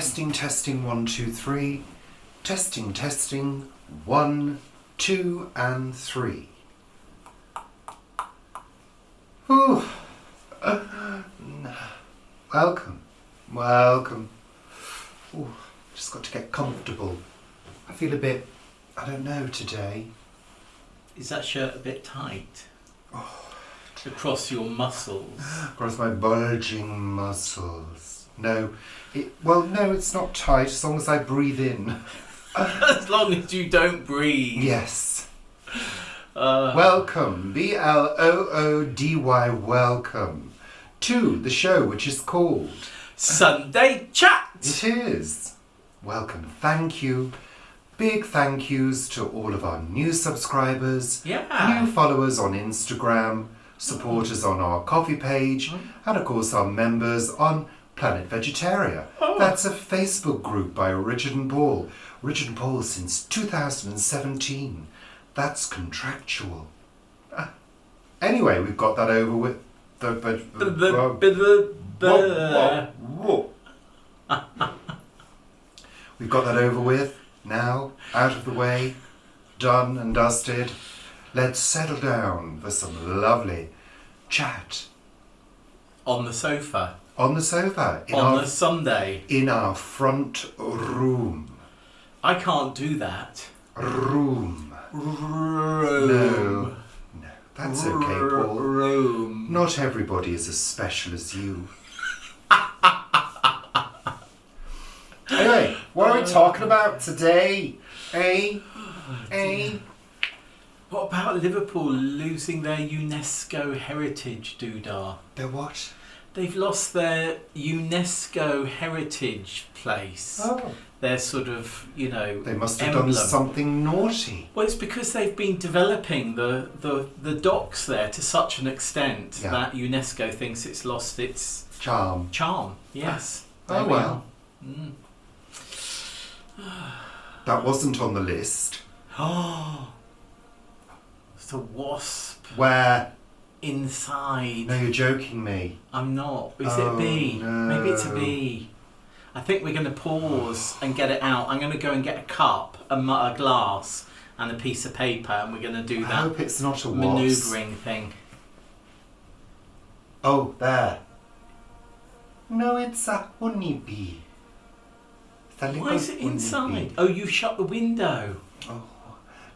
Testing, testing, 1, 2, 3. Testing, testing, 1, 2, and 3. Ooh. Welcome. Welcome. Ooh, just got to get comfortable. I feel a bit, I don't know, today. Is that shirt a bit tight? Across your muscles? Across my bulging muscles. No, no, it's not tight as long as I breathe in. As long as you don't breathe. Yes. Welcome, Bloody, welcome to the show which is called Sunday Chat. It is. Welcome, thank you. Big thank yous to all of our new subscribers, new followers on Instagram, supporters on our coffee page, and of course our members on Planet Vegetaria. That's a Facebook group by Richard and Paul. Richard and Paul since 2017. That's contractual. Anyway, we've got that over with. We've got that over with. Now, out of the way, done and dusted. Let's settle down for some lovely chat. On the sofa. On the sofa. On a Sunday. In our front room. I can't do that. Room. No, that's okay, Paul. Room. Not everybody is as special as you. Anyway, what are we talking about today? What about Liverpool losing their UNESCO heritage doodah? Their what? They've lost their UNESCO heritage place. Oh. Their sort of, They must have emblem. done something naughty. Well, it's because they've been developing the docks there to such an extent that UNESCO thinks it's lost its charm. Yes. Oh well. Mm. That wasn't on the list. Oh, it's a wasp. Where? Inside. No, you're joking me. I'm not. Is it a bee? No. Maybe it's a bee. I think we're going to pause and get it out. I'm going to go and get a cup, a glass, and a piece of paper, and we're going to do I that hope it's not a wasp. manoeuvring thing. Oh, there. No, it's a honeybee. It's a Why little is it inside? honeybee. Oh, you shut the window. Oh,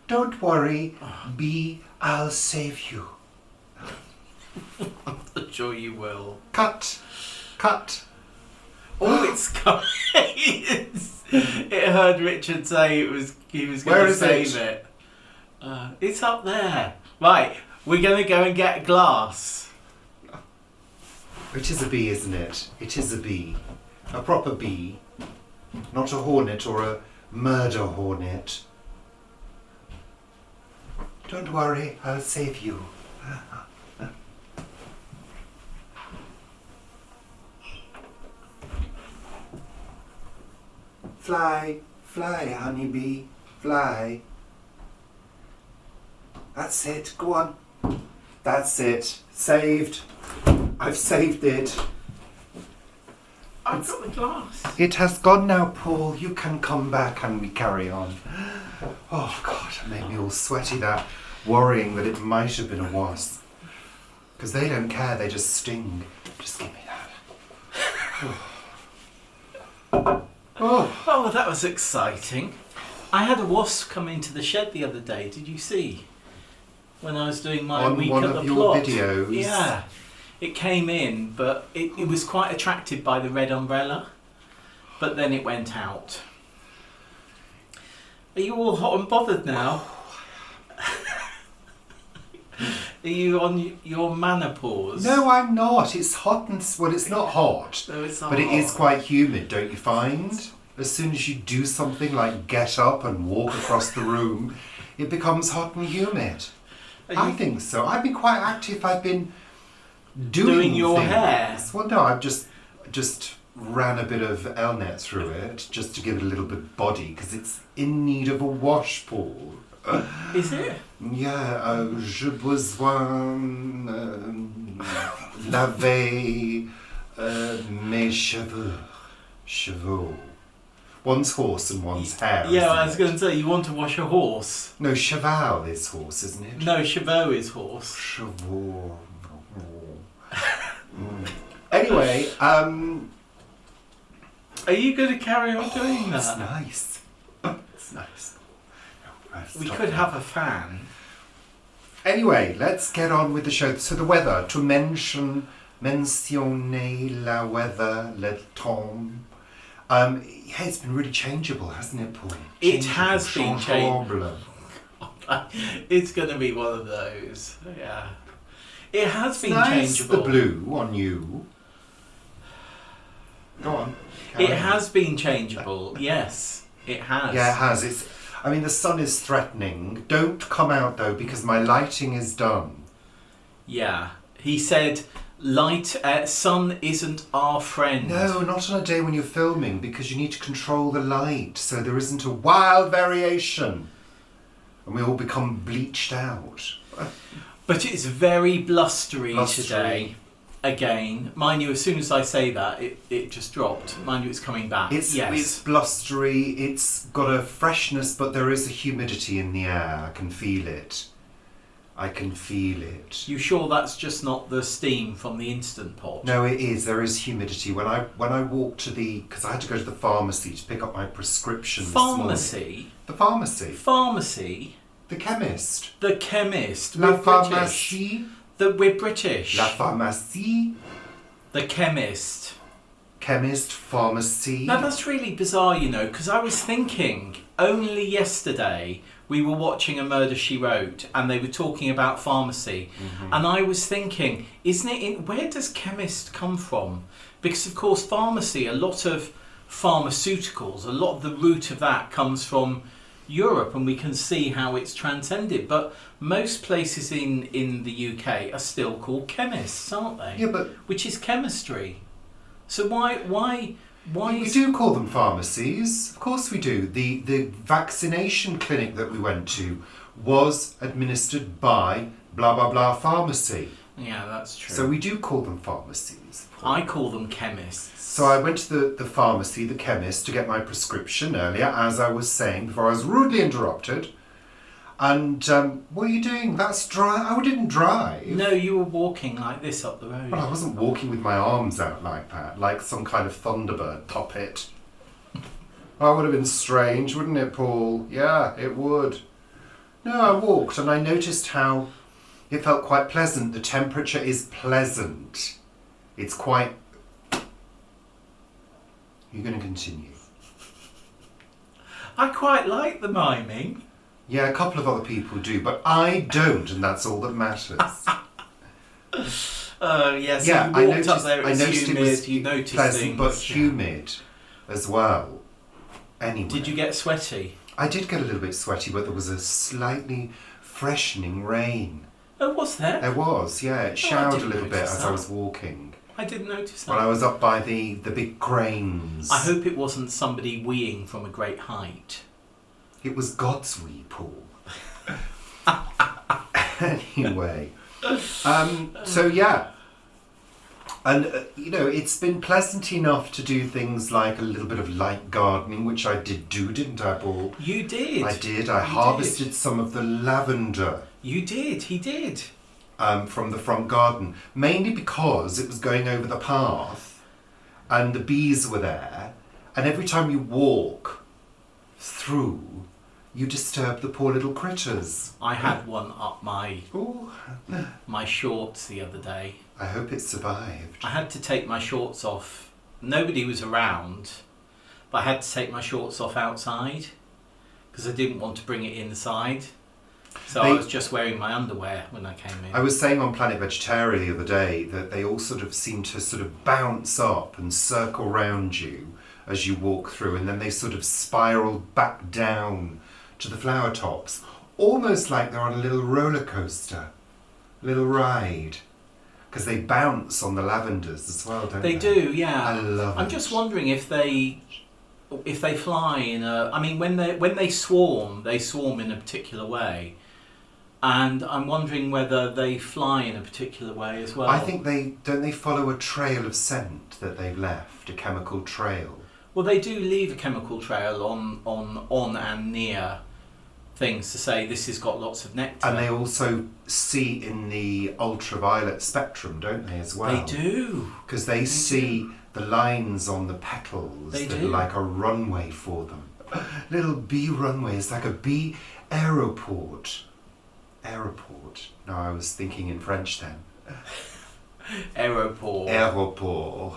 don't worry, bee. I'll save you. I'm sure you will. Cut. Oh, it's coming. It heard Richard say he was going Where to is save it. It's up there. Right, we're going to go and get a glass. It is a bee, isn't it? It is a bee. A proper bee. Not a hornet or a murder hornet. Don't worry, I'll save you. Fly, fly, honeybee, fly. That's it, go on. That's it. Saved. I've saved it. I've got the glass. It has gone now, Paul. You can come back and we carry on. Oh, God, it made me all sweaty, that worrying that it might have been a wasp. Because they don't care, they just sting. Just give me that. Oh, that was exciting. I had a wasp come into the shed the other day. Did you see? When I was doing my week one at of the your plot. videos. Yeah. It came in, but it was quite attracted by the red umbrella. But then it went out. Are you all hot and bothered now? Are you on your menopause? No, I'm not. It's hot and... Well, it's not hot. No, it's not but it hot. is quite humid, don't you find? As soon as you do something like get up and walk across the room, it becomes hot and humid. I think so. I've been quite active. I've been doing your things. hair? Well, no, I've just ran a bit of Elnet through it just to give it a little bit of body because it's in need of a wash, Paul. Is it? Yeah, j'ai besoin laver mes cheveux. One's horse and one's hare. Yeah, I was going to say, you want to wash a horse. No, cheval is horse, isn't it? No, chevaux is horse. Cheval. Anyway, are you going to carry on doing that? It's nice. It's nice. We could have a fan. Anyway, let's get on with the show. So the weather, to mentionner la weather, le temps. Yeah, it's been really changeable, hasn't it, Paul? It has been changeable. It's going to be one of those. Yeah. It has been changeable. The blue on you. Go on. It has been changeable. Yes, it has. Yeah, it has. The sun is threatening. Don't come out though, because my lighting is done. Yeah, he said, sun isn't our friend. No, not on a day when you're filming, because you need to control the light so there isn't a wild variation, and we all become bleached out. But it's very blustery today. Again, mind you, as soon as I say that, it just dropped. Mind you, it's coming back. It's blustery, it's got a freshness, but there is a humidity in the air. I can feel it. You sure that's just not the steam from the Instant Pot? No, it is. There is humidity. When I walked because I had to go to the pharmacy to pick up my prescription this morning. The pharmacy? Pharmacy. The chemist. The chemist. La pharmacie. We're British. La pharmacie. The chemist. Chemist, pharmacy. Now that's really bizarre, because I was thinking, only yesterday we were watching A Murder, She Wrote, and they were talking about pharmacy. Mm-hmm. And I was thinking, where does chemist come from? Because of course pharmacy, a lot of pharmaceuticals, a lot of the root of that comes from Europe, and we can see how it's transcended, but most places in the UK are still called chemists, aren't they? Yeah, but which is chemistry. So why we do call them pharmacies. Of course we do. The vaccination clinic that we went to was administered by blah blah blah pharmacy. Yeah, that's true. So we do call them pharmacies. I call them chemists. So I went to the pharmacy, the chemist, to get my prescription earlier, as I was saying, before I was rudely interrupted. And what are you doing? That's dry. I didn't drive. No, you were walking like this up the road. Well, I wasn't walking with my arms out like that, like some kind of Thunderbird puppet. That would have been strange, wouldn't it, Paul? Yeah, it would. No, I walked and I noticed how it felt quite pleasant. The temperature is pleasant. It's quite... You're going to continue. I quite like the miming. Yeah, a couple of other people do, but I don't, and that's all that matters. Yes, yeah, you walked up there, it was humid, you noticed pleasant, things. But humid as well. Anyway. Did you get sweaty? I did get a little bit sweaty, but there was a slightly freshening rain. Oh, was there? There was, yeah. It showered a little bit as I was walking. I didn't notice that. When I was up by the big cranes. I hope it wasn't somebody weeing from a great height. It was God's wee, Paul. Anyway. So yeah. And, it's been pleasant enough to do things like a little bit of light gardening, which I did do, didn't I, Paul? You did. I did. I harvested some of the lavender. You did. He did. From the front garden. Mainly because it was going over the path and the bees were there. And every time you walk through, you disturb the poor little critters. I had one up my shorts the other day. I hope it survived. I had to take my shorts off. Nobody was around, but I had to take my shorts off outside because I didn't want to bring it inside. So I was just wearing my underwear when I came in. I was saying on Planet Vegetaria the other day that they all sort of seem to bounce up and circle round you as you walk through, and then they sort of spiral back down to the flower tops, almost like they're on a little roller coaster, little ride, because they bounce on the lavenders as well, don't they? They do, yeah. I love it. I'm just wondering if they fly in a... I mean, when they swarm in a particular way, and I'm wondering whether they fly in a particular way as well. I think they follow a trail of scent that they've left, a chemical trail. Well, they do leave a chemical trail on and near things to say this has got lots of nectar. And they also see in the ultraviolet spectrum, don't they, as well? They do. Because they see the lines on the petals They that do. are like a runway for them. Little bee runway. It's like a bee aeroport. Aeroport. No, I was thinking in French then. Aeroport. Aeroport.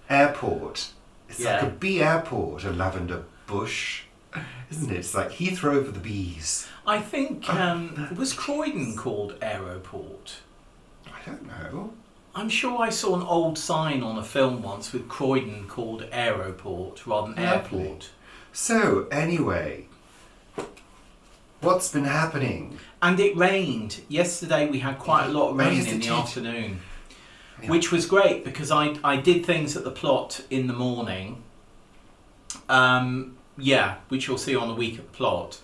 Airport. It's like a bee airport, a lavender bush. Isn't it? It's like Heathrow for the bees. I think, was Croydon called Aeroport? I don't know. I'm sure I saw an old sign on a film once with Croydon called Aeroport rather than Lovely. Airport. So, anyway, what's been happening? And it rained. Yesterday we had quite a lot of rain in the afternoon, which was great because I did things at the plot in the morning, which you'll see on the week at the plot.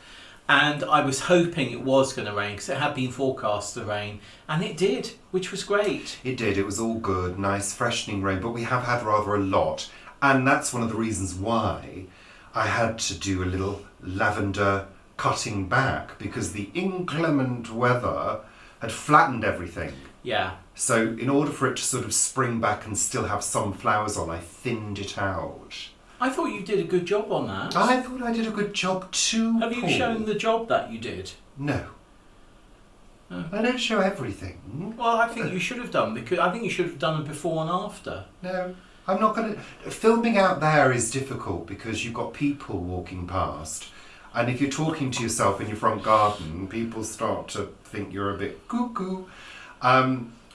And I was hoping it was going to rain because it had been forecast to rain, and it did, which was great. It did, it was all good, nice freshening rain, but we have had rather a lot. And that's one of the reasons why I had to do a little lavender cutting back, because the inclement weather had flattened everything. Yeah. So in order for it to sort of spring back and still have some flowers on, I thinned it out. I thought you did a good job on that. I thought I did a good job too, Have you Paul. shown the job that you did? No. Oh. I don't show everything. Well, I think you should have done, because I think you should have done a before and after. No, I'm not going to... Filming out there is difficult because you've got people walking past. And if you're talking to yourself in your front garden, people start to think you're a bit cuckoo.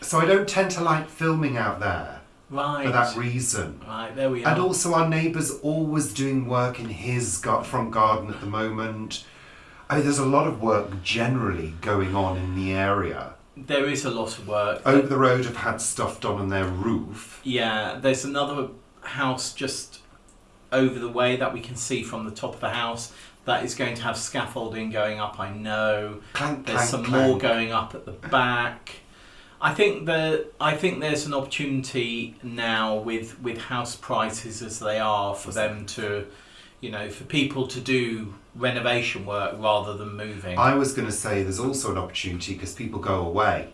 So I don't tend to like filming out there. Right. For that reason. Right, there we are. And also our neighbour's always doing work in his front garden at the moment. I mean, there's a lot of work generally going on in the area. There is a lot of work. Over the road have had stuff done on their roof. Yeah, there's another house just over the way that we can see from the top of the house that is going to have scaffolding going up, I know. Clank, there's clank, some clank. more going up at the back. I think there's an opportunity now with house prices as they are for them to, for people to do renovation work rather than moving. I was going to say there's also an opportunity because people go away.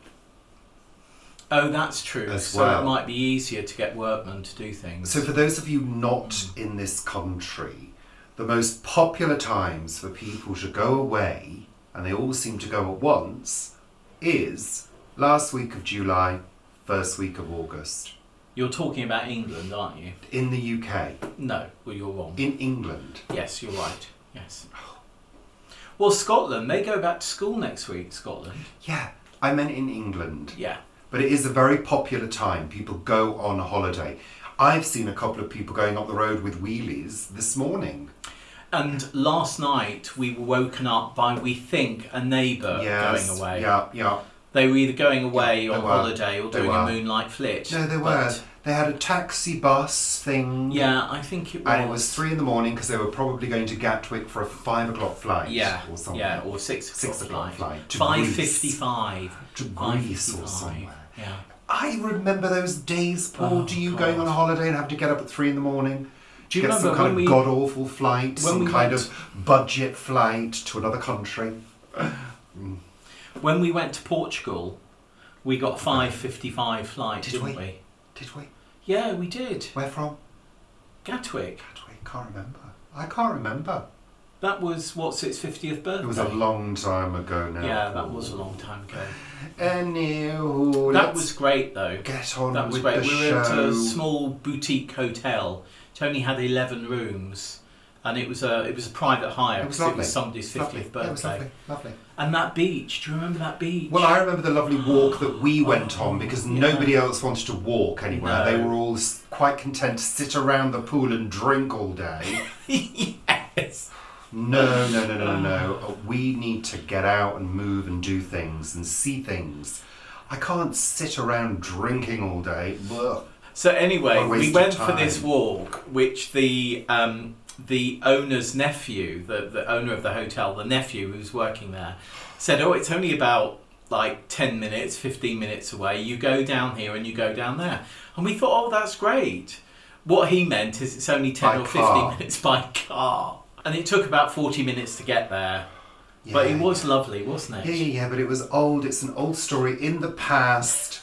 Oh, that's true. As well. So it might be easier to get workmen to do things. So for those of you not in this country, the most popular times for people to go away, and they all seem to go at once, is last week of July, first week of August. You're talking about England, aren't you? In the UK. No, well, you're wrong. In England. Yes, you're right. Yes. Well, Scotland, they go back to school next week, Scotland. Yeah, I meant in England. Yeah. But it is a very popular time. People go on holiday. I've seen a couple of people going up the road with wheelies this morning. And last night we were woken up by, we think, a neighbour going away. Yeah. They were either going away on holiday or doing a moonlight flit. No, they were. They had a taxi bus thing. Yeah, I think it was. And it was 3 a.m. because they were probably going to Gatwick for a 5 o'clock flight. Yeah, or something. Yeah, or 6 o'clock flight. To 5:55. To Greece or somewhere. Yeah. I remember those days, Paul. Do you going on a holiday and have to get up at 3 a.m? Do you get remember some kind of god-awful flight, some kind of budget flight to another country? When we went to Portugal, we got a 5:55 flight, didn't we? Did we? Yeah, we did. Where from? Gatwick. Can't remember. I can't remember. That was, what's its 50th birthday? It was a long time ago now. Yeah, that was a long time ago. Anywho, that was great though. Get on that was with great. the We were at show. a small boutique hotel. It only had 11 rooms, and it was a private hire because it was somebody's 50th birthday. Yeah, it was lovely. And that beach, do you remember that beach? Well, I remember the lovely walk that we went on because nobody else wanted to walk anywhere. No. They were all quite content to sit around the pool and drink all day. Yes. No. We need to get out and move and do things and see things. I can't sit around drinking all day. Ugh. So anyway, we went for time. this walk, which the owner's nephew, the owner of the hotel, the nephew who was working there, said, "Oh, it's only about like 10 minutes, 15 minutes away. You go down here and you go down there." And we thought, "Oh, that's great." What he meant is it's only 10 By or 15 car. minutes by car. And it took about 40 minutes to get there. Yeah, But it was lovely, wasn't it? Yeah, but it was old. It's an old story in the past.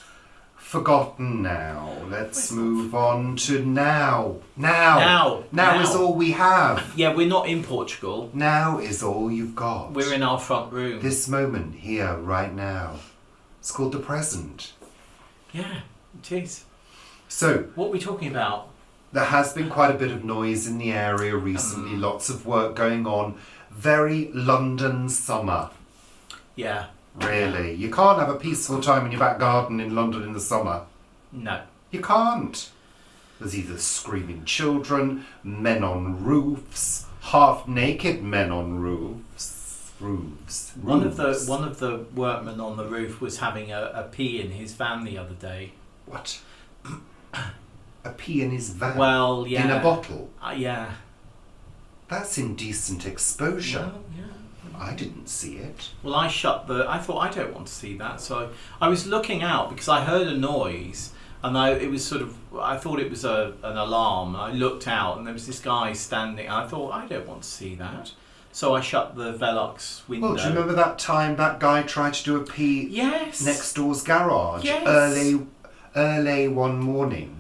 Forgotten now. Let's move on to now. Now is all we have. Yeah, we're not in Portugal. Now is all you've got. We're in our front room. This moment, here, right now. It's called the present. Yeah, it is. So, what are we talking about? There has been quite a bit of noise in the area recently. Lots of work going on. Very London summer. Yeah. Really. You can't have a peaceful time in your back garden in London in the summer. No. You can't. There's either screaming children, men on roofs, half-naked men on roofs. One of the workmen on the roof was having a pee in his van the other day. What? A pee in his van? Well, yeah. In a bottle? Yeah. That's indecent exposure. Well, yeah. I didn't see it. Well, I thought I don't want to see that, so I was looking out because I heard a noise, and I thought it was an alarm. I looked out, and there was this guy standing. And I thought I don't want to see that, so I shut the Velux window. Well, do you remember that time that guy tried to do a pee? Yes. Next door's garage. Yes. Early one morning.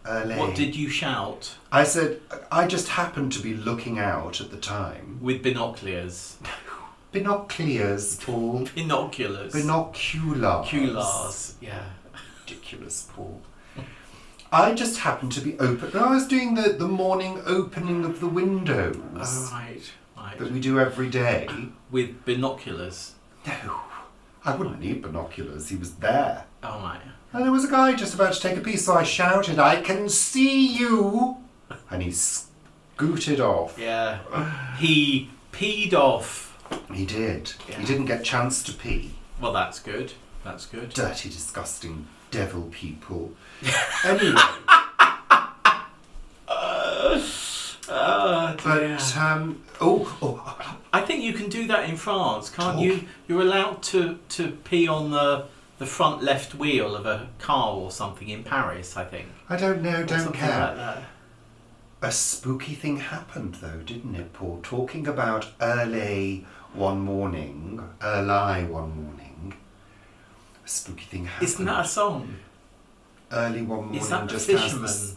What did you shout? I said, I just happened to be looking out at the time. With binoculars. Binoculars, Paul. Binoculars. Binoculars. Yeah. Ridiculous, Paul. I just happened to be open. I was doing the morning opening of the windows. Oh, right. That we do every day. With binoculars? No. I wouldn't need binoculars. He was there. Oh, right. And there was a guy just about to take a pee, so I shouted, I can see you! And he scooted off. Yeah. He peed off. He did. Yeah. He didn't get a chance to pee. Well, that's good. That's good. Dirty, disgusting devil people. Anyway. I think you can do that in France, can't Oh. you? You're allowed to pee on the front left wheel of a car or something in Paris, I think. I don't know, don't Something care. like that. A spooky thing happened though, didn't it, Paul? Talking about early one morning, a spooky thing happened. Isn't that a song? Early one morning. Is that the just Fisherman? has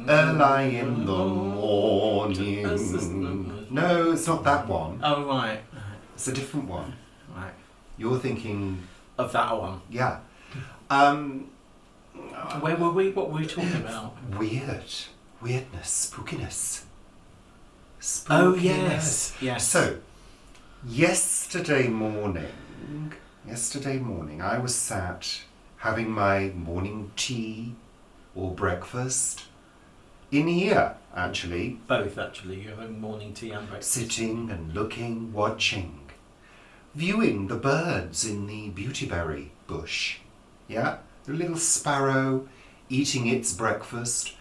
early in the morning. No, it's not that one. Oh, right. It's a different one. Right. You're thinking Of that one. Yeah. Where were we? What were we talking about? Weirdness, spookiness. Oh, yes. Yes. So, yesterday morning, I was sat having my morning tea or breakfast in here, actually. Both, actually. You're having morning tea and breakfast. Sitting and looking, watching, viewing the birds in the beautyberry bush. Yeah? The little sparrow eating its breakfast.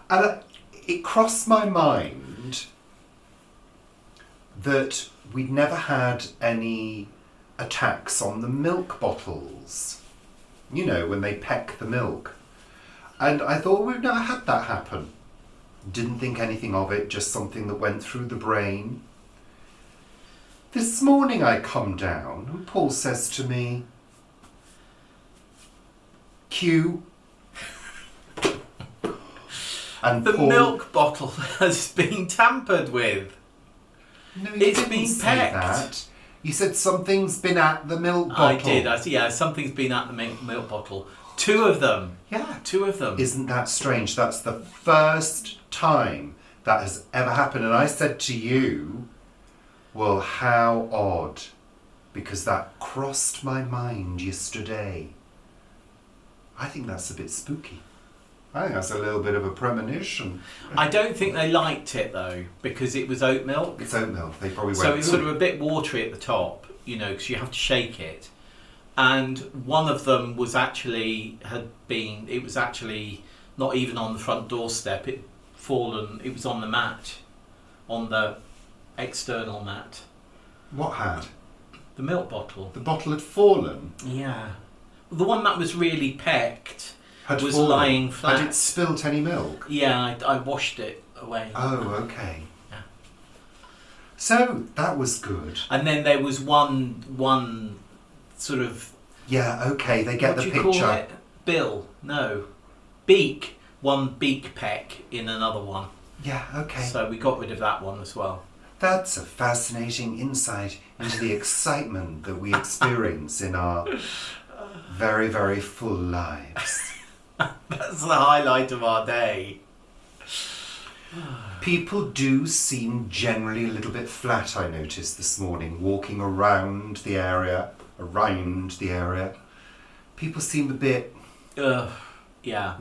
And it crossed my mind that we'd never had any attacks on the milk bottles. You know, when they peck the milk. And I thought we've never had that happen. Didn't think anything of it, just something that went through the brain. This morning I come down and Paul says to me, Q. And The Paul, milk bottle has been tampered with. No, you It's didn't been say pecked. that. You said something's been at the milk bottle. I did. Yeah, something's been at the milk bottle. 2 of them. Yeah. 2 of them. Isn't that strange? That's the first time that has ever happened. And I said to you, well, how odd. Because that crossed my mind yesterday. I think that's a bit spooky. I think that's a little bit of a premonition. I don't think they liked it though, because it was oat milk. It's oat milk. They probably went. So it's sort of a bit watery at the top, you know, because you have to shake it. And one of them was actually it was actually not even on the front doorstep. It fallen. It was on the mat, on the external mat. What had? The milk bottle. The bottle had fallen. Yeah, the one that was really pecked. was lying flat. Had it spilt any milk? Yeah, I washed it away. Oh, okay. Yeah. So that was good. And then there was one sort of. Yeah. Okay. They get the picture. What do you call it? Bill? No. Beak. One beak peck in another one. Yeah. Okay. So we got rid of that one as well. That's a fascinating insight into the excitement that we experience in our very, very full lives. That's the highlight of our day. People do seem generally a little bit flat, I noticed this morning, walking around the area. People seem a bit... yeah.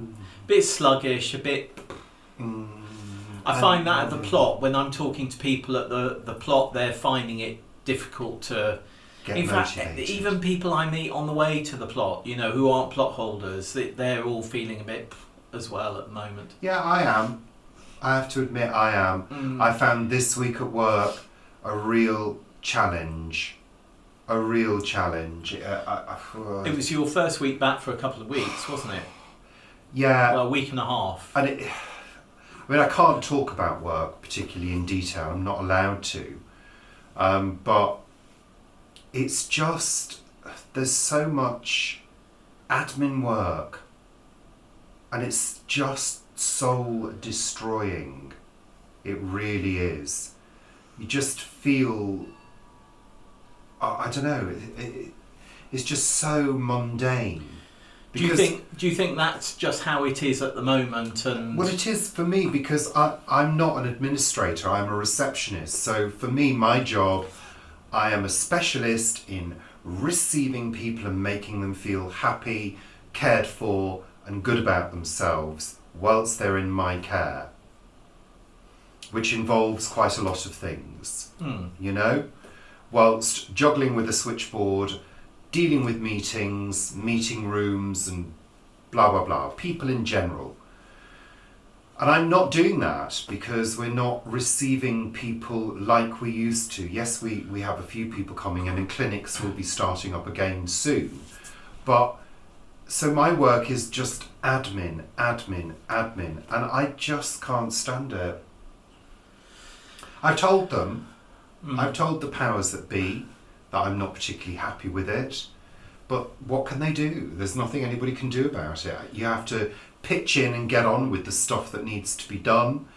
Bit sluggish, a bit... I find that at the plot, when I'm talking to people at the plot, they're finding it difficult to get in motivated. Fact, even people I meet on the way to the plot, who aren't plot holders, they're all feeling a bit as well at the moment. Yeah, I am. I have to admit I am. I found this week at work a real challenge. It was your first week back for a couple of weeks, wasn't it? Yeah. Well, a week and a half. And I can't talk about work particularly in detail. I'm not allowed to. But it's just, there's so much admin work. And it's just soul destroying. It really is. You just feel, I don't know, it's just so mundane. Do you think that's just how it is at the moment? And well, it is for me because I'm not an administrator, I'm a receptionist. So for me, my job, I am a specialist in receiving people and making them feel happy, cared for and good about themselves whilst they're in my care, which involves quite a lot of things, whilst juggling with a switchboard, dealing with meetings, meeting rooms and blah, blah, blah, people in general. And I'm not doing that because we're not receiving people like we used to. Yes, we have a few people coming in and clinics will be starting up again soon. But so my work is just admin, and I just can't stand it. I've told them, I've told the powers that be that I'm not particularly happy with it, but what can they do? There's nothing anybody can do about it. You have to pitch in and get on with the stuff that needs to be done,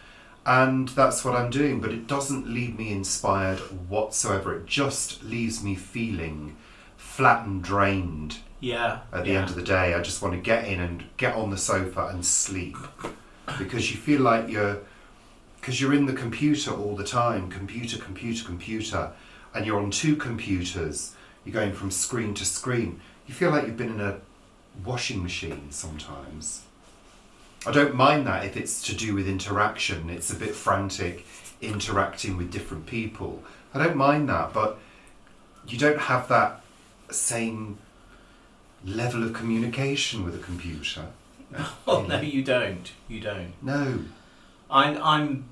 and that's what I'm doing, but it doesn't leave me inspired whatsoever. It just leaves me feeling flat and drained. At the end of the day, I just want to get in and get on the sofa and sleep, because you feel like because you're in the computer all the time, computer, and you're on two computers, you're going from screen to screen. You feel like you've been in a washing machine sometimes. I don't mind that if it's to do with interaction. It's a bit frantic, interacting with different people. I don't mind that, but you don't have that same level of communication with a computer. Oh, no, you don't. No. I'm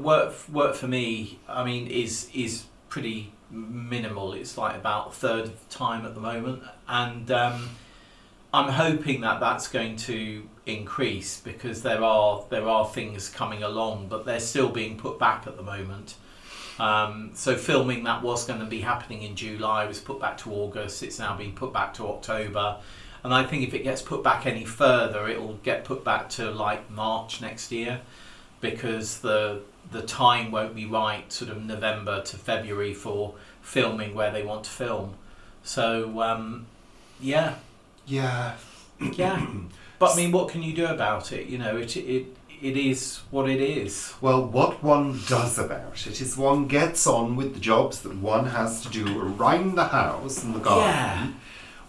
work for me, I mean, is pretty minimal. It's like about a third of the time at the moment, and I'm hoping that that's going to increase because there are things coming along, but they're still being put back at the moment. So filming that was going to be happening in July was put back to August. It's now being put back to October, and I think if it gets put back any further, it'll get put back to like March next year, because the time won't be right, sort of November to February for filming where they want to film. So yeah. But I mean, what can you do about it? It is what it is. Well, what one does about it is one gets on with the jobs that one has to do around the house and the garden. Yeah.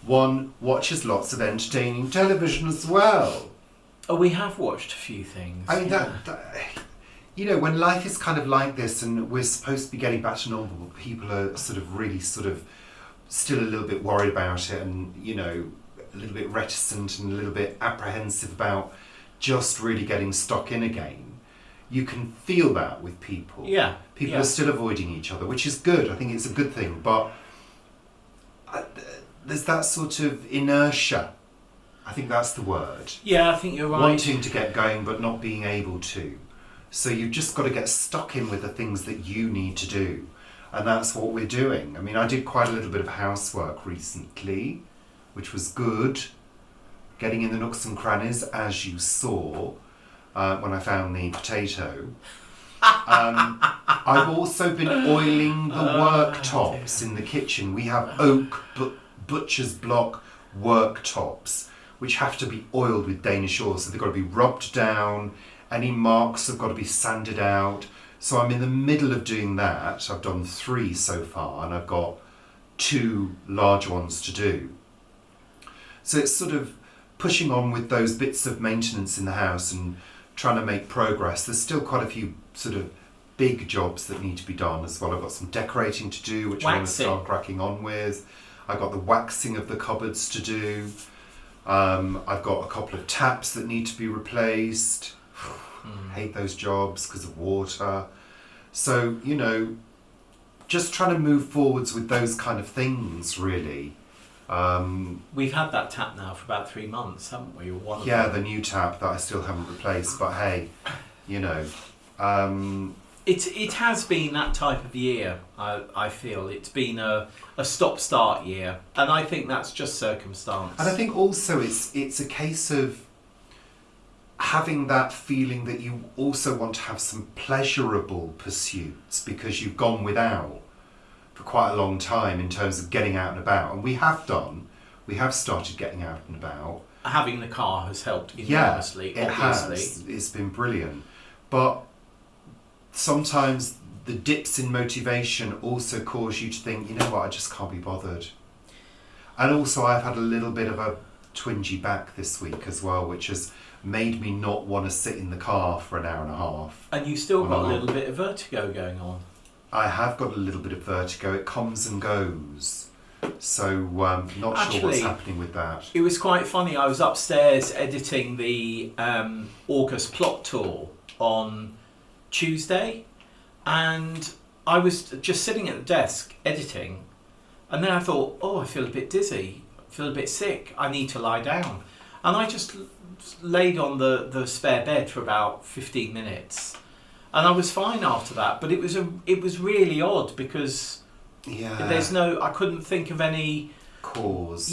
One watches lots of entertaining television as well. Oh, we have watched a few things. I mean, when life is kind of like this and we're supposed to be getting back to normal, but people are still a little bit worried about it and, a little bit reticent and a little bit apprehensive about just really getting stuck in again. You can feel that with people. Yeah. People are still avoiding each other, which is good. I think it's a good thing. But there's that sort of inertia I think that's the word. Yeah, I think you're right. Wanting to get going but not being able to. So you've just got to get stuck in with the things that you need to do. And that's what we're doing. I mean, I did quite a little bit of housework recently, which was good. Getting in the nooks and crannies, as you saw when I found the potato. I've also been oiling the worktops in the kitchen. We have oak butcher's block worktops, which have to be oiled with Danish oil. So they've got to be rubbed down. Any marks have got to be sanded out. So I'm in the middle of doing that. I've done 3 so far, and I've got 2 large ones to do. So it's sort of pushing on with those bits of maintenance in the house and trying to make progress. There's still quite a few sort of big jobs that need to be done as well. I've got some decorating to do, which I want to start cracking on with. I've got the waxing of the cupboards to do. I've got a couple of taps that need to be replaced. Hate those jobs because of water. So, you know, just trying to move forwards with those kind of things, really. We've had that tap now for about 3 months, haven't we? The new tap that I still haven't replaced. But hey, you know... It has been that type of year, I feel. It's been a stop-start year, and I think that's just circumstance. And I think also it's a case of having that feeling that you also want to have some pleasurable pursuits because you've gone without for quite a long time in terms of getting out and about. And we have started getting out and about. Having the car has helped enormously, it obviously. Has. It's been brilliant. But sometimes the dips in motivation also cause you to think, you know what, I just can't be bothered. And also I've had a little bit of a twingy back this week as well, which has made me not want to sit in the car for an hour and a half. And you still got a little bit of vertigo going on. I have got a little bit of vertigo. It comes and goes. So not sure what's happening with that. It was quite funny. I was upstairs editing the August plot tour on Tuesday, and I was just sitting at the desk editing, and then I thought, I feel a bit dizzy, I feel a bit sick, I need to lie down. And I just laid on the spare bed for about 15 minutes, and I was fine after that. But it was really odd because I couldn't think of any cause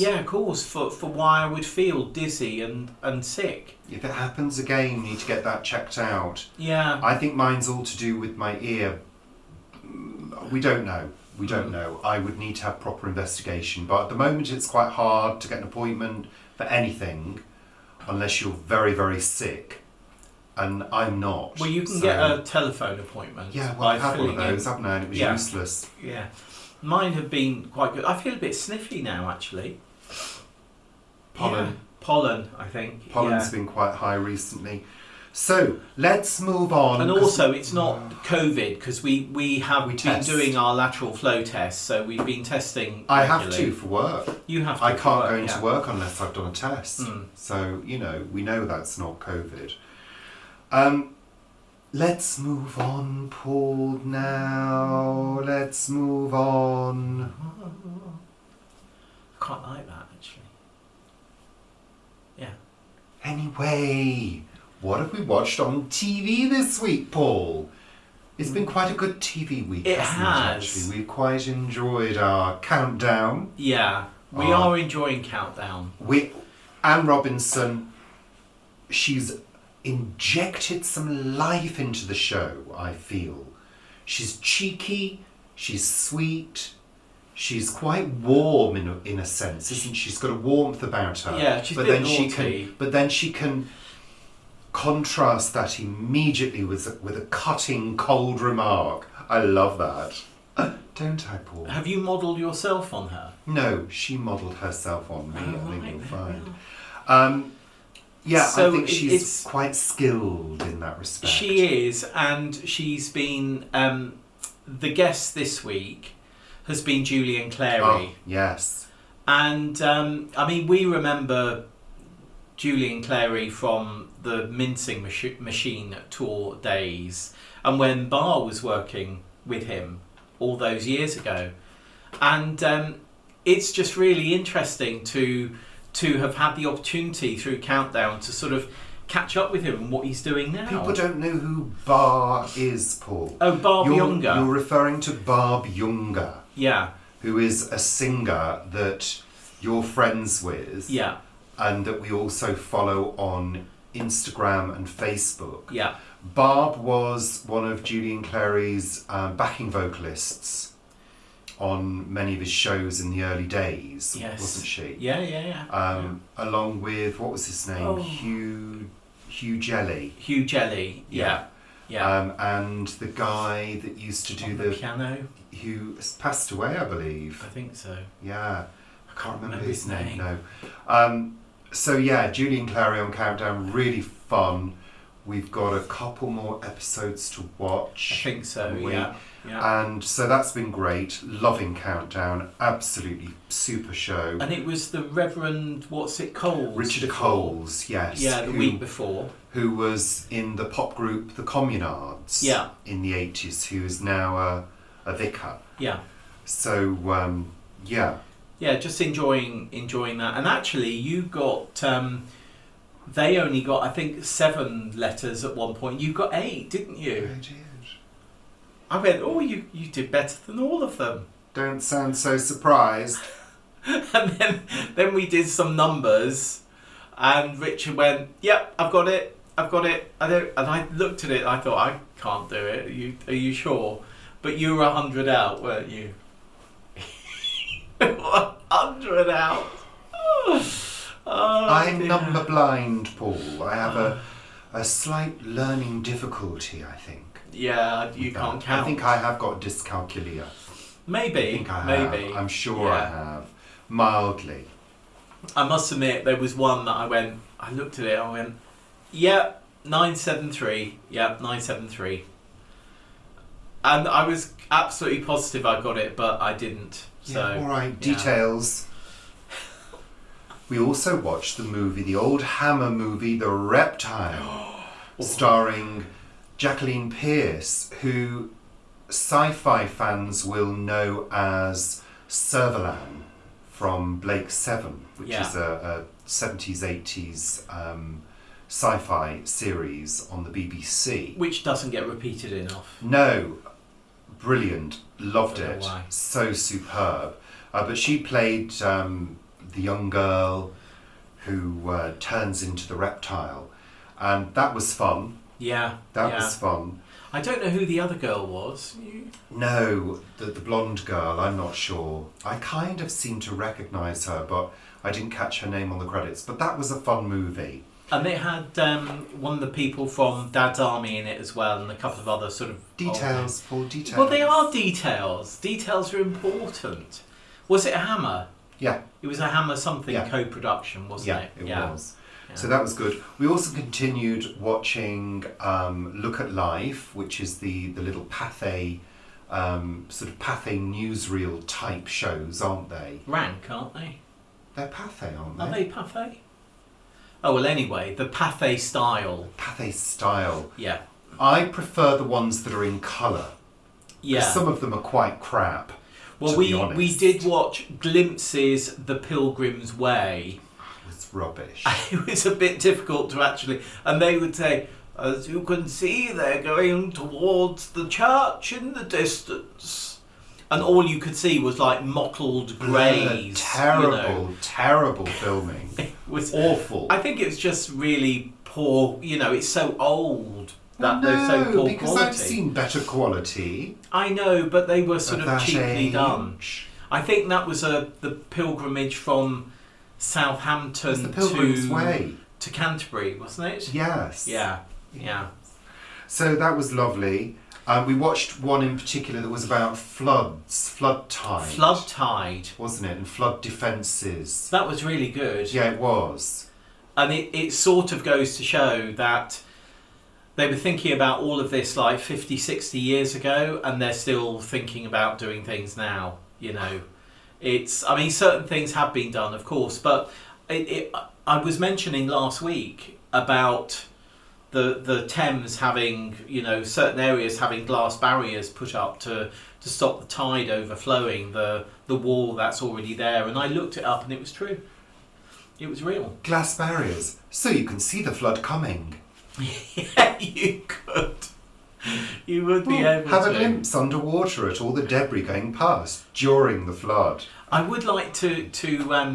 for why I would feel dizzy and sick. If it happens again, you need to get that checked out. Yeah. I think mine's all to do with my ear. We don't know. I would need to have proper investigation. But at the moment, it's quite hard to get an appointment for anything unless you're very, very sick. And I'm not. Well, you can get a telephone appointment. Yeah, well, I've had one of those, haven't I? And it was useless. Yeah. Mine have been quite good. I feel a bit sniffy now, actually. Pollen. Yeah. Pollen, I think. Pollen's been quite high recently. So, let's move on. And also, it's not COVID, because we have been doing our lateral flow tests, so we've been testing regularly. I have to for work. You have to I can't go into work unless I've done a test. Mm. So, we know that's not COVID. Let's move on, Paul, now. Let's move on. I quite like that, actually. Yeah. Anyway, what have we watched on TV this week, Paul? It's been quite a good TV week, hasn't it, actually? We quite enjoyed our countdown. Yeah, we are enjoying Countdown. Anne Robinson, she's injected some life into the show, I feel. She's cheeky, she's sweet, she's quite warm in a sense, isn't she? She's got a warmth about her. Yeah, she's a bit naughty. But then she can contrast that immediately with a cutting, cold remark. I love that. Don't I, Paul? Have you modelled yourself on her? No, she modelled herself on me, I think you'll find. So I think she's quite skilled in that respect. She is, and she's been... the guest this week has been Julian Clary. Oh, yes. And, we remember Julian Clary from the Mincing Machine tour days, and when Bar was working with him all those years ago. And it's just really interesting to to have had the opportunity through Countdown to sort of catch up with him and what he's doing now. People don't know who Bar is, Paul. Oh, Barb Younger. You're referring to Barb Younger. Yeah. Who is a singer that you're friends with. Yeah. And that we also follow on Instagram and Facebook. Yeah. Barb was one of Julian Clary's backing vocalists on many of his shows in the early days, wasn't she? Yeah. Along with, what was his name? Hugh Jelly. Hugh Jelly, yeah. And the guy that used to do the piano. Who passed away, I believe. I think so. Yeah. I can't remember his name. No. So yeah, Julian Clary on Countdown, really fun. We've got a couple more episodes to watch. I think so, yeah. And so that's been great. Loving Countdown, absolutely super show. And it was the Reverend, Coles? Richard Coles, yes. Yeah, the week before. Who was in the pop group The Communards in the 80s, who is now a vicar. Yeah. So, yeah. Yeah, just enjoying that. And actually, you got... they only got, I think, 7 letters at one point. You got 8, didn't you? I did. I went, oh, you did better than all of them. Don't sound so surprised. And then we did some numbers, and Richard went, yep, I've got it. And I looked at it, I thought, I can't do it. Are you sure? But you were 100 out, weren't you? 100 out. I'm number blind, Paul. I have a slight learning difficulty, I think. Yeah, you can't count. I think I have got dyscalculia. Maybe. I think I have. Maybe. I'm sure I have. Mildly. I must admit, there was one that I looked at it, I went, yep, 973. Yep, 973. And I was absolutely positive I got it, but I didn't. So, alright, details. We also watched the old Hammer movie, The Reptile, starring Jacqueline Pearce, who sci-fi fans will know as Servalan from Blake 7, which is a 70s, 80s sci-fi series on the BBC. Which doesn't get repeated enough. No. Brilliant. Loved it. Why. So superb. But she played the young girl who turns into the reptile. And that was fun. Yeah. That was fun. I don't know who the other girl was. No, the blonde girl, I'm not sure. I kind of seem to recognise her, but I didn't catch her name on the credits. But that was a fun movie. And they had one of the people from Dad's Army in it as well, and a couple of other sort of... Details, Paul, details. Well, they are details. Details are important. Was it a Hammer? Yeah. It was a Hammer something co-production, wasn't it? It was. Yeah. So that was good. We also continued watching Look at Life, which is the little Pathé, sort of Pathé newsreel type shows, aren't they? Rank, aren't they? They're Pathé, aren't they? Are they Pathé? Oh, well, anyway, the Pathé style. Pathé style. Yeah. I prefer the ones that are in colour. Yeah. Some of them are quite crap. Well, we did watch Glimpses The Pilgrim's Way. It's rubbish. It was a bit difficult to actually... And they would say, as you can see, they're going towards the church in the distance. And all you could see was like mottled greys. Terrible filming. It was awful. I think it's just really poor, it's so old that they're so poor because quality. I've seen better quality. I know, but they were sort of cheaply age. done. I think that was the pilgrimage from Southampton the Pilgrim's Way to Canterbury, wasn't it? Yes. Yeah. So that was lovely. We watched one in particular that was about flood tide, wasn't it? And flood defences. That was really good. Yeah, it was. And it sort of goes to show that they were thinking about all of this like 50, 60 years ago, and they're still thinking about doing things now, certain things have been done, of course, but I was mentioning last week about the Thames having, certain areas having glass barriers put up to stop the tide overflowing the wall that's already there, and I looked it up and it was true. It was real. Glass barriers, so you can see the flood coming. Yeah, you could. You would be able to. Have a glimpse underwater at all the debris going past during the flood. I would like to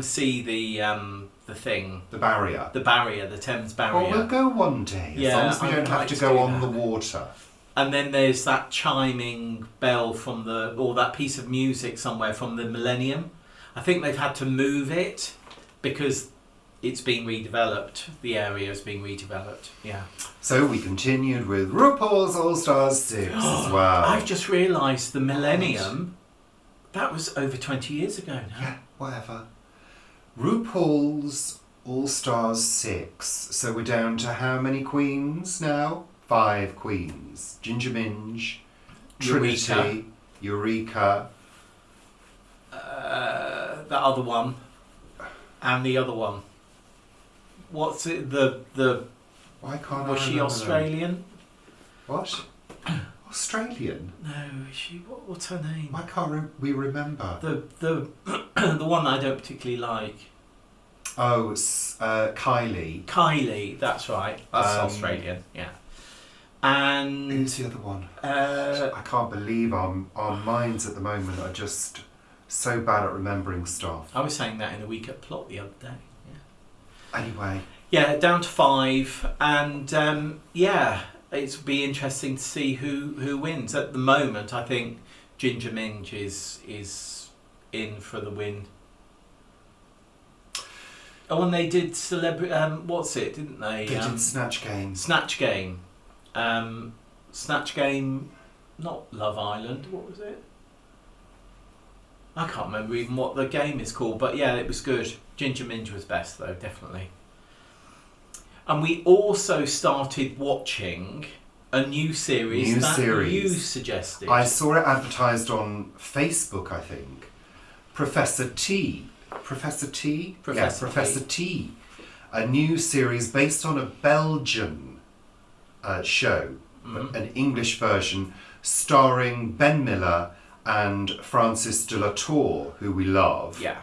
see the thing. The barrier. The barrier, the Thames barrier. Well, we'll go one day, as long as we don't have to go on the water. And then there's that chiming bell from that piece of music somewhere from the Millennium. I think they've had to move it because it's being redeveloped. The area is being redeveloped. Yeah. So we continued with RuPaul's All Stars 6 as well. I've just realised the Millennium, that was over 20 years ago now. Yeah, whatever. RuPaul's All Stars 6. So we're down to how many queens now? 5 queens. Ginger Minge, Trinity, Eureka. The other one. And the other one. What's it? Why can't was I she remember Australian? them? What? Australian? No, is she? What's her name? Why can't we remember? The the one that I don't particularly like. Oh, it's Kylie. Kylie, that's right. That's Australian, yeah. And who's the other one? I can't believe our minds at the moment are just so bad at remembering stuff. I was saying that in a week at Plot the other day. Yeah. Anyway. Yeah, down to 5, and it'll be interesting to see who wins. At the moment, I think Ginger Minge is in for the win. Oh, and they did what's it? Didn't they? They did Snatch Game. Snatch Game. Snatch Game, not Love Island. What was it? I can't remember even what the game is called, but yeah, it was good. Ginger Minge was best though, definitely. And we also started watching a new series you suggested. I saw it advertised on Facebook, I think. Professor T. Professor T? Professor T. A new series based on a Belgian show, an English version, starring Ben Miller and Francis de la Tour, who we love. Yeah.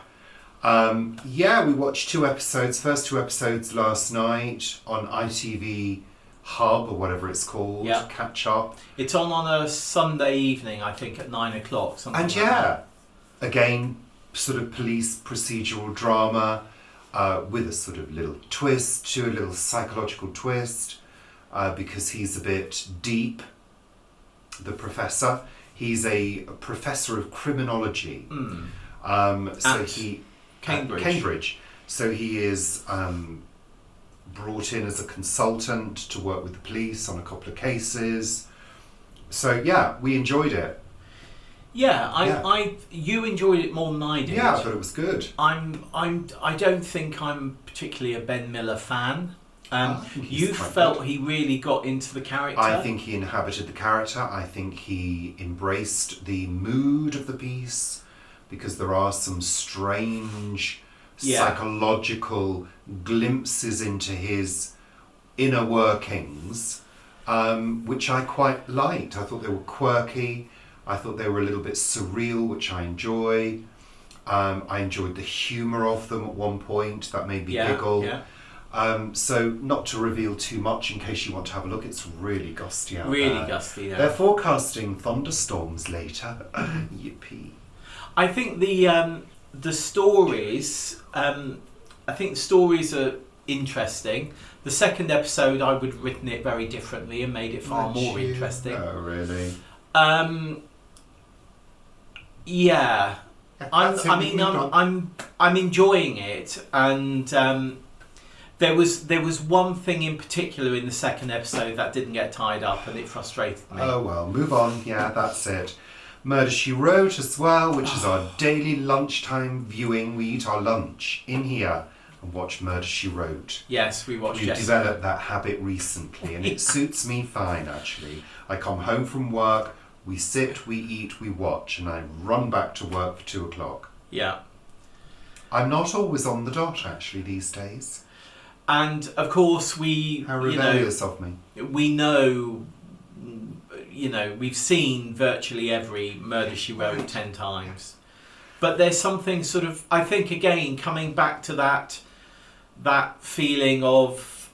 We watched 2 episodes, first 2 episodes last night on ITV Hub or whatever it's called. Yeah. Catch up. It's on a Sunday evening, I think, at 9 o'clock. And again, sort of police procedural drama with a sort of little twist, a little psychological twist, because he's a bit deep, the professor. He's a professor of criminology. Cambridge. So he is brought in as a consultant to work with the police on a couple of cases. So yeah, we enjoyed it. You enjoyed it more than I did. Yeah, I thought it was good. I don't think I'm particularly a Ben Miller fan. You felt good. He really got into the character? I think he inhabited the character. I think he embraced the mood of the piece, because there are some strange psychological glimpses into his inner workings, which I quite liked. I thought they were quirky. I thought they were a little bit surreal, which I enjoy. I enjoyed the humour of them at one point. That made me giggle. Yeah. So not to reveal too much in case you want to have a look, it's really gusty out there. Really gusty, yeah. They're forecasting thunderstorms later. Yippee. I think the stories, are interesting. The second episode, I would have written it very differently and made it far more interesting. Oh, really? Yeah. I'm enjoying it, and there was one thing in particular in the second episode that didn't get tied up, and it frustrated me. Oh well, move on. Yeah, that's it. Murder, She Wrote as well, which is our daily lunchtime viewing. We eat our lunch in here and watch Murder, She Wrote. Yes, we watched it. We've developed that habit recently, and it suits me fine, actually. I come home from work, we sit, we eat, we watch, and I run back to work for 2 o'clock. Yeah. I'm not always on the dot, actually, these days. And, of course, How rebellious of me. We know... we've seen virtually every Murder, She Wrote 10 times. But there's something sort of, I think, again, coming back to that that feeling of,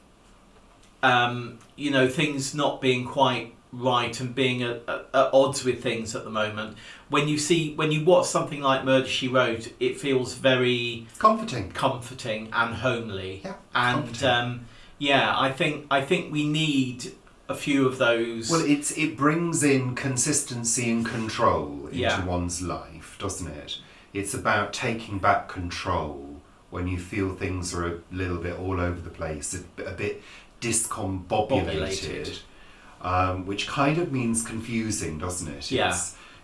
things not being quite right and being at odds with things at the moment. When you watch something like Murder, She Wrote, it feels very comforting and homely. Yeah, and I think we need a few of those. Well, it brings in consistency and control into one's life, doesn't it? It's about taking back control when you feel things are a little bit all over the place, a bit discombobulated, which kind of means confusing, doesn't it? Yeah.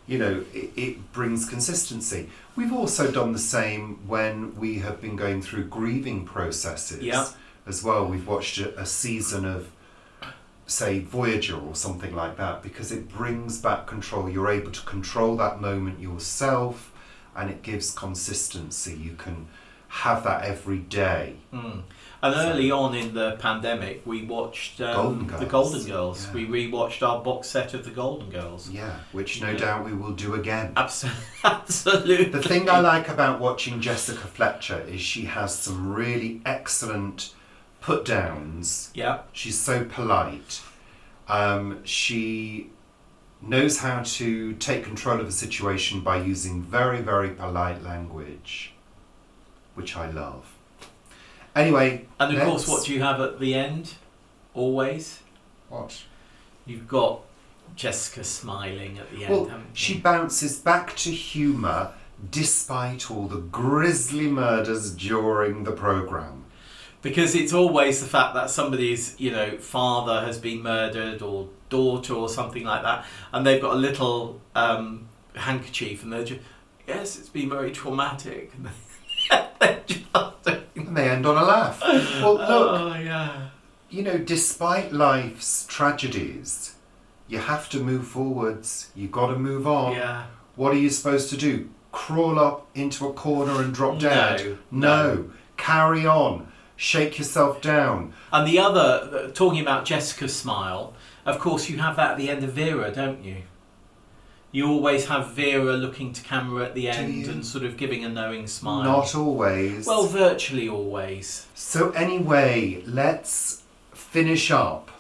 It brings consistency. We've also done the same when we have been going through grieving processes as well. We've watched a season of, say, Voyager or something like that, because it brings back control. You're able to control that moment yourself, and it gives consistency. You can have that every day. And early on in the pandemic, we watched the Golden Girls. Yeah. We rewatched our box set of the Golden Girls. Yeah, which no doubt we will do again. Absolutely. The thing I like about watching Jessica Fletcher is she has some really excellent put-downs. Yeah. She's so polite. She knows how to take control of a situation by using very, very polite language, which I love. Anyway, and of course, what do you have at the end? Always? What? You've got Jessica smiling at the end, well, haven't you? she bounces back to humour despite all the grisly murders during the programme. Because it's always the fact that somebody's, father has been murdered, or daughter or something like that, and they've got a little handkerchief, and they're just, yes, it's been very traumatic. And they end on a laugh. Well, look, despite life's tragedies, you have to move forwards. You've got to move on. Yeah. What are you supposed to do? Crawl up into a corner and drop dead? No. Carry on. Shake yourself down. And the other, talking about Jessica's smile, of course you have that at the end of Vera, don't you? You always have Vera looking to camera at the end and sort of giving a knowing smile. Not always. Well, virtually always. So anyway, let's finish up.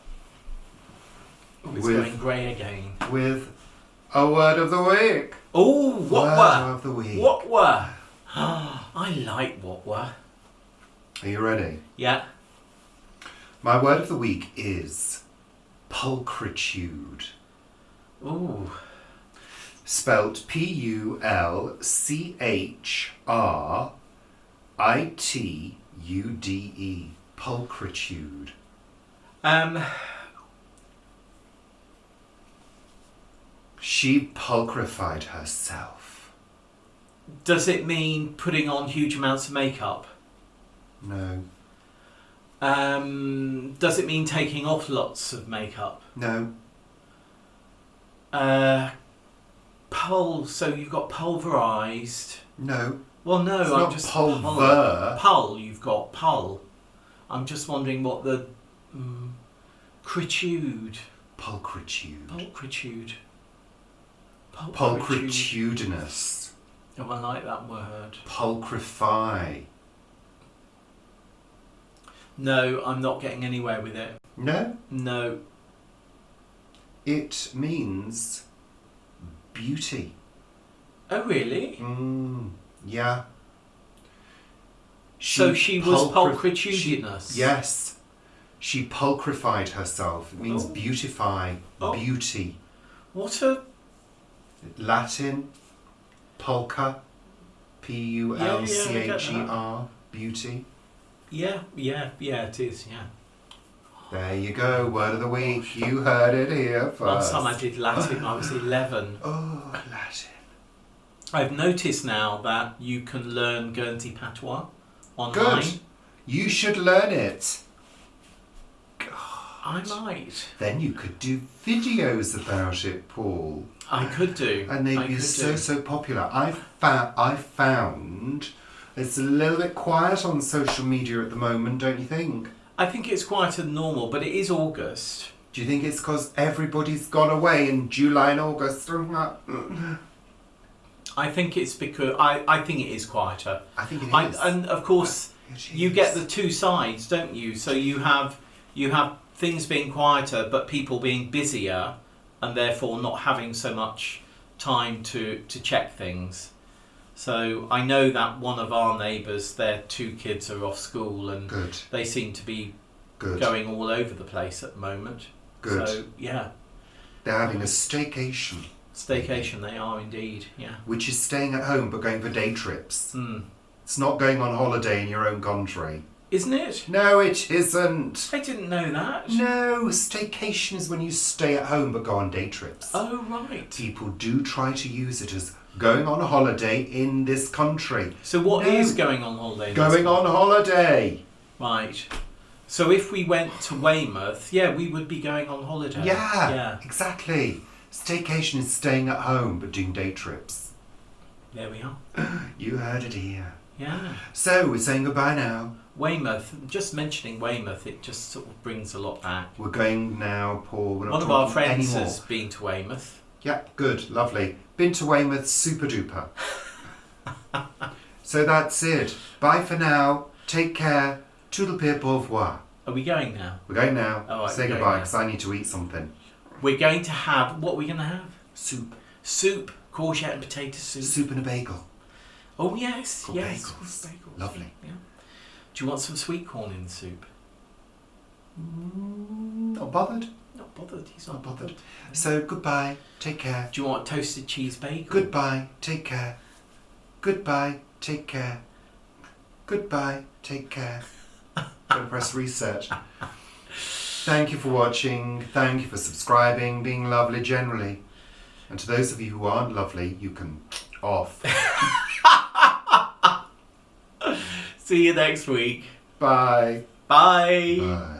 It's going grey again. With a word of the week. Oh, what word of the week. What were? I like what were. Are you ready? Yeah. My word of the week is pulchritude. Ooh. Spelt Pulchritude. Pulchritude. She pulchrified herself. Does it mean putting on huge amounts of makeup? No. Does it mean taking off lots of makeup? No. So you've got pulverised. No. Well, no, it's I'm not just pulver. You've got pull. I'm just wondering what the critude. Pulchritude. Pulchritudinous. Pulchritudinous. Oh, I like that word. Pulchrify. No, I'm not getting anywhere with it. No? No. It means beauty. Oh, really? Yeah. So she was pulchritudinous? Yes. She pulchrified herself. It means beautify, beauty. What a... Latin, pulcher, P-U-L-C-H-E-R, beauty. Yeah, it is, yeah. There you go, word of the week. You heard it here first. Last time I did Latin, I was 11. Oh, Latin. I've noticed now that you can learn Guernsey patois online. Good. You should learn it. I might. Then you could do videos about it, Paul. I could do. And they'd be so popular. I found it's a little bit quiet on social media at the moment, don't you think? I think it's quite normal, but it is August. Do you think it's because everybody's gone away in July and August? I think it's because I think it is quieter. I think it is. And of course, you get the two sides, don't you? So you have things being quieter, but people being busier, and therefore not having so much time to check things. So I know that one of our neighbours, their two kids are off school, and they seem to be going all over the place at the moment. Good. So yeah, they're having a staycation. Staycation, they are indeed. Yeah. Which is staying at home but going for day trips. It's not going on holiday in your own country. Isn't it? No, it isn't. I didn't know that. No, staycation is when you stay at home but go on day trips. Oh, right. People do try to use it as going on a holiday in this country. So what is going on holiday? Going on holiday. Right. So if we went to Weymouth, we would be going on holiday. Yeah, exactly. Staycation is staying at home but doing day trips. There we are. You heard it here. Yeah. So we're saying goodbye now. Weymouth, just mentioning Weymouth, it just sort of brings a lot back. We're going now, Paul. We're not One of our friends anymore. has been to Weymouth. Yeah, good, lovely. Been to Weymouth, super duper. So that's it. Bye for now. Take care. Toodle pip au revoir. Are we going now? We're going now. All right, say goodbye because I need to eat something. We're going to have, what are we going to have? Soup. Soup, courgette and potato soup. Soup and a bagel. Oh yes, Called yes. bagels. Bagels. Lovely. Yeah. Do you want some sweet corn in the soup? Not bothered. Not bothered, he's Not bothered. So goodbye. Take care. Do you want toasted cheese bagel? Goodbye. Take care. Goodbye. Take care. Goodbye. Take care. Gotta press reset. Thank you for watching. Thank you for subscribing, being lovely generally. And to those of you who aren't lovely, you can off. See you next week. Bye. Bye. Bye.